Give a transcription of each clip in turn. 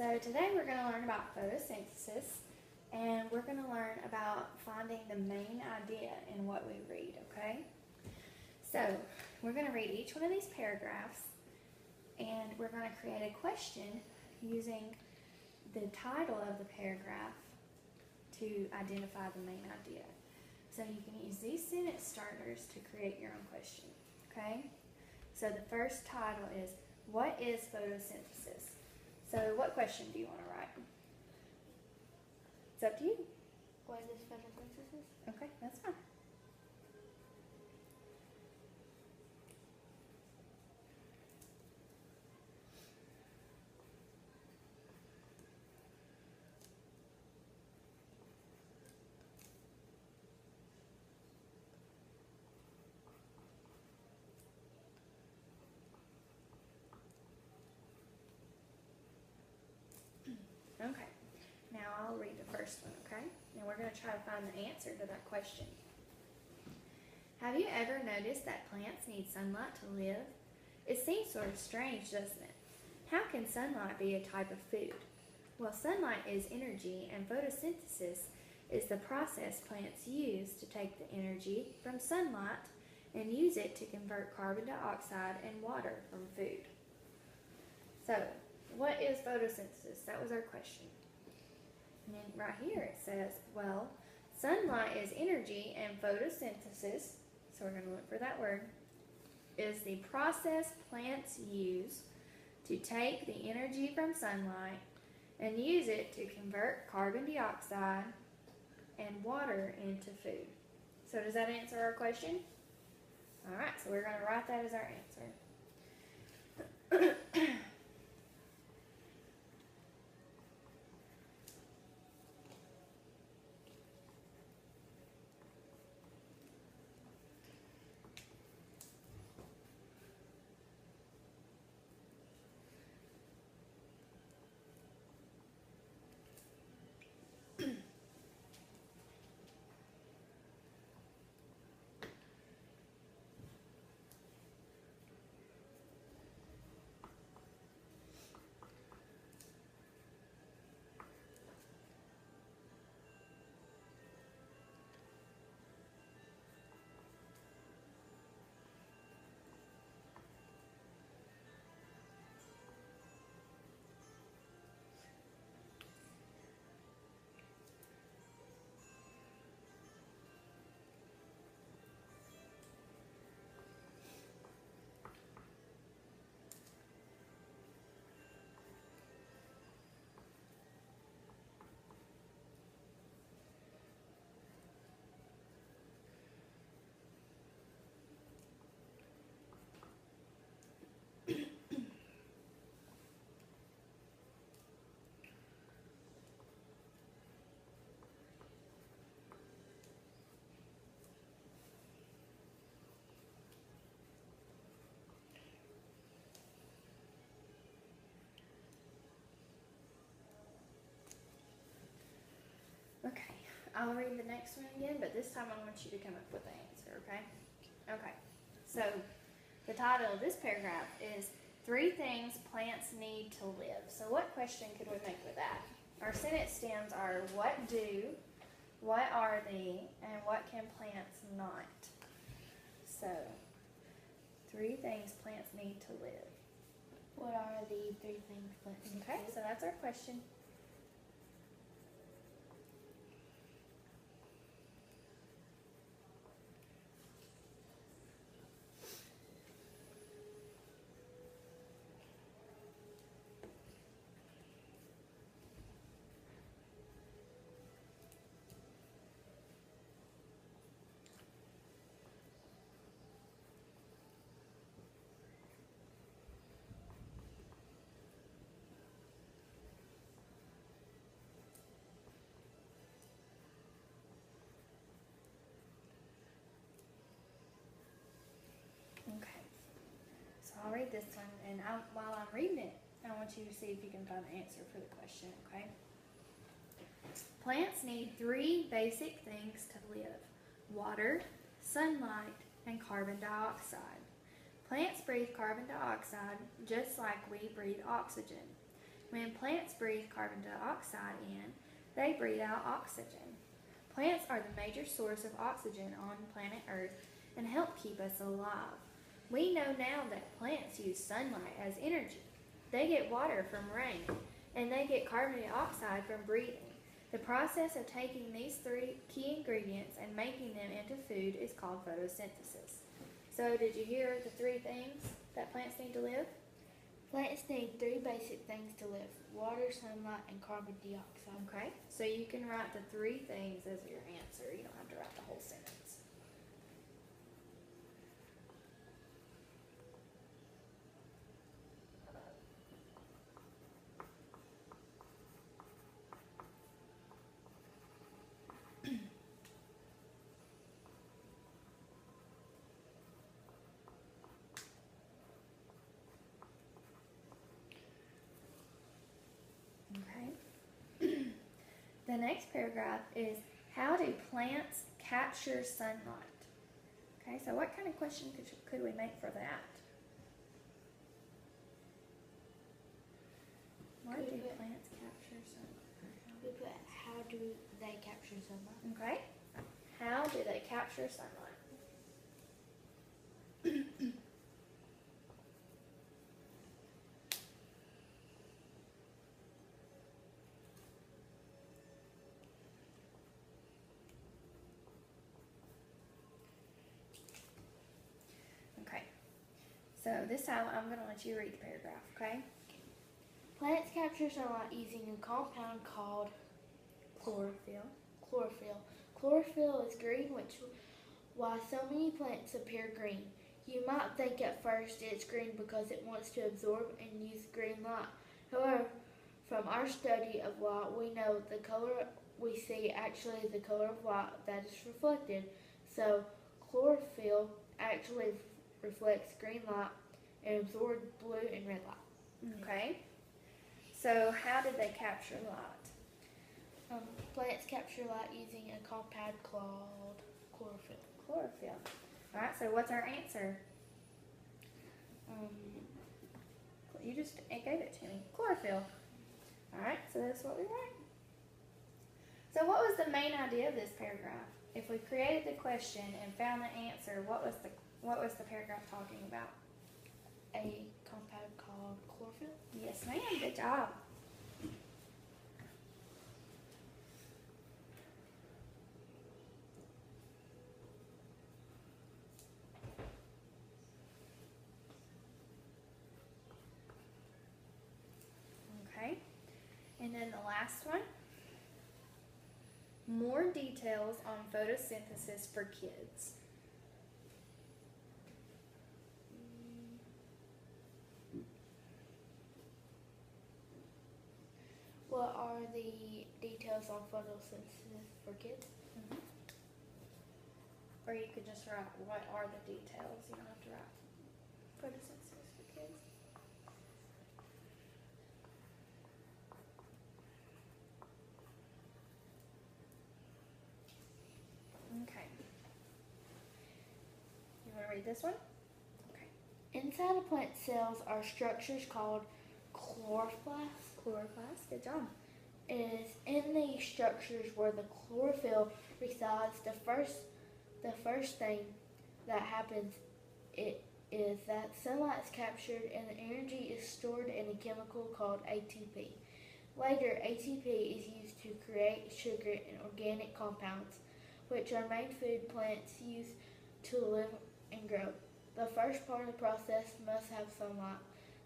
So today we're going to learn about photosynthesis, and we're going to learn about finding the main idea in what we read, okay? So we're going to read each one of these paragraphs, and we're going to create a question using the title of the paragraph to identify the main idea. So you can use these sentence starters to create your own question, okay? So the first title is, what is photosynthesis? So what question do you want to write? It's up to you. What is photosynthesis? Okay, that's fine. Okay, now I'll read the first one, okay? And we're going to try to find the answer to that question. Have you ever noticed that plants need sunlight to live? It seems sort of strange, doesn't it? How can sunlight be a type of food? Well, sunlight is energy, and photosynthesis is the process plants use to take the energy from sunlight and use it to convert carbon dioxide and water from food. So, what is photosynthesis? That was our question. And then right here it says, well, sunlight is energy and photosynthesis, so we're going to look for that word, is the process plants use to take the energy from sunlight and use it to convert carbon dioxide and water into food. So does that answer our question? All right, so we're going to write that as our answer. Okay, I'll read the next one again, but this time I want you to come up with the answer, okay? Okay, so the title of this paragraph is 3 Things Plants Need to Live. So what question could we make with that? Our sentence stems are what do, what are they, and what can plants not? So, 3 things plants need to live. What are the 3 things plants need to Okay, live? so that's our question. Okay, so I'll read this one, and while I'm reading it, I want you to see if you can find the answer for the question, okay? Plants need 3 basic things to live: water, sunlight, and carbon dioxide. Plants breathe carbon dioxide just like we breathe oxygen. When plants breathe carbon dioxide in, they breathe out oxygen. Plants are the major source of oxygen on planet Earth and help keep us alive. We know now that plants use sunlight as energy. They get water from rain, and they get carbon dioxide from breathing. The process of taking these three key ingredients and making them into food is called photosynthesis. So, did you hear the three things that plants need to live? Plants need three basic things to live: water, sunlight, and carbon dioxide. Okay, so you can write the three things as your answer. You don't have to write the whole sentence. Okay. The next paragraph is, how do plants capture sunlight? Okay, so what kind of question could we make for that? Why do plants capture sunlight? We put, how do they capture sunlight? Okay. How do they capture sunlight? Okay. So this time I'm going to let you read the paragraph, okay? Plants capture sunlight using a compound called Chlorophyll. chlorophyll. Chlorophyll is green, which why so many plants appear green. You might think at first it's green because it wants to absorb and use green light. However, from our study of light, we know the color we see actually is the color of light that is reflected. So chlorophyll actually reflects green light and absorbs blue and red light. Okay. So how did they capture light? Plants capture light using a compound called chlorophyll. Chlorophyll. Alright, so what's our answer? You just gave it to me. Chlorophyll. Alright, so that's what we write. So what was the main idea of this paragraph? If we created the question and found the answer, what was the paragraph talking about? A compound called chlorophyll? Yes, ma'am. Good job. Okay. And then the last one. More details on photosynthesis for kids. What are the details on photosynthesis for kids? Or you could just write, what are the details? You don't have to write photosynthesis for kids. Okay. You want to read this one? Okay. Inside a plant cells are structures called chloroplasts. Chloroplast. Good job. It is in these structures where the chlorophyll resides. The first thing that happens is that sunlight is captured and the energy is stored in a chemical called ATP. Later, ATP is used to create sugar and organic compounds, which are main food plants use to live and grow. The first part of the process must have sunlight.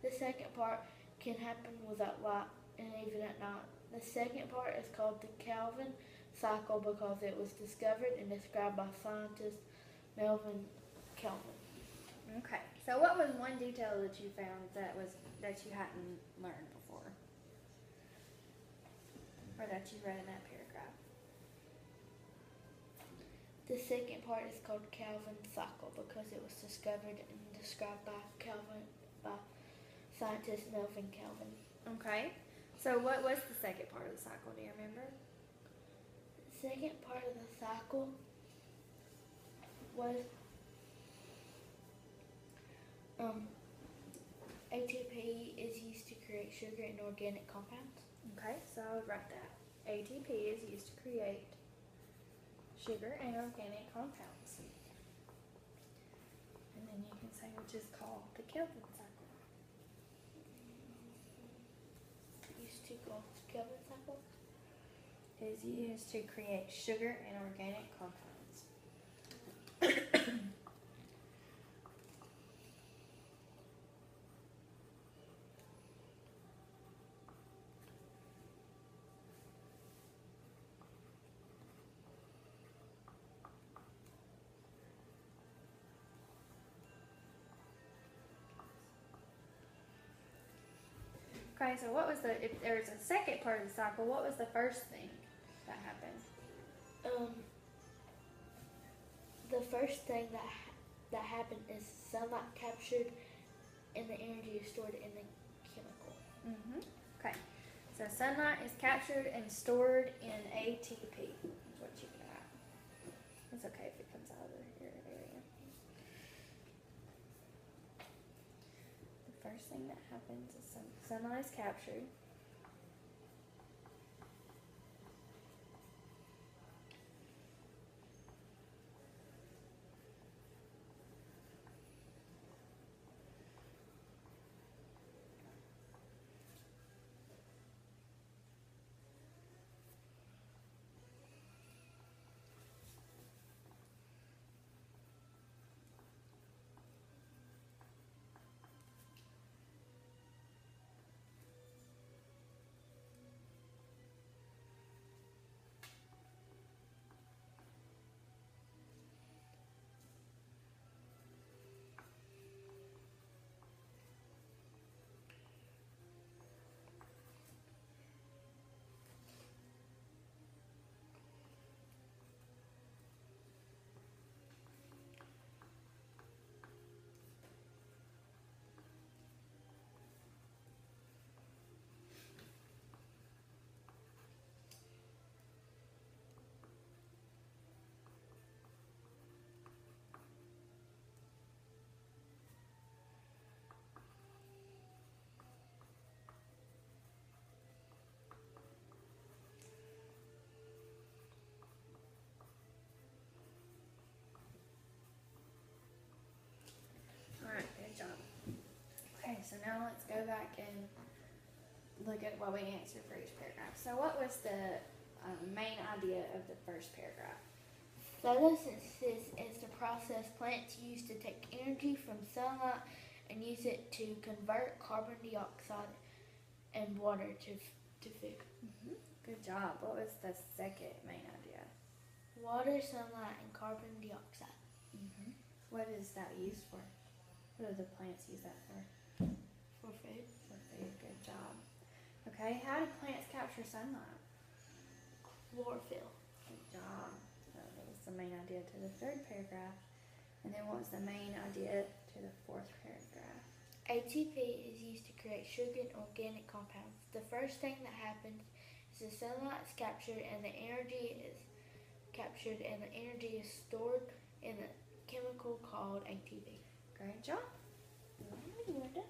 The second part can happen without light and even at night. The second part is called the Calvin cycle because it was discovered and described by scientist Melvin Calvin. Okay. So what was one detail that you found that you hadn't learned before? Or that you read in that paragraph? The second part is called Calvin cycle because it was discovered and described by scientist Melvin Calvin. Okay. So what was the second part of the cycle? Do you remember? The second part of the cycle was ATP is used to create sugar and organic compounds. Okay, so I would write that. ATP is used to create sugar and organic compounds. And then you can say which is called the Kelvin cycle. Used to call Kelvin cycle. Is used to create sugar and organic compounds. Okay, so what was if there's a second part of the cycle, what was the first thing that happened? The first thing that happened is sunlight captured and the energy is stored in the chemical. Okay, so sunlight is captured and stored in ATP. Is what you got. It's okay if it comes out of your area. The first thing that happens is sunlight is captured. Alright, good job. Okay, so now let's go back and look at what we answered for each paragraph. So what was the main idea of the first paragraph? Photosynthesis is the process plants use to take energy from sunlight and use it to convert carbon dioxide and water to food. Good job. What was the second main idea? Water, sunlight, and carbon dioxide. What is that used for? What do the plants use that for? For food. For food. Good job. Okay, how do plants capture sunlight? Chlorophyll. Good job. So that was the main idea to the third paragraph. And then what was the main idea to the fourth paragraph? ATP is used to create sugar and organic compounds. The first thing that happens is the sunlight is captured and the energy is stored in a chemical called ATP. Great job. You are done.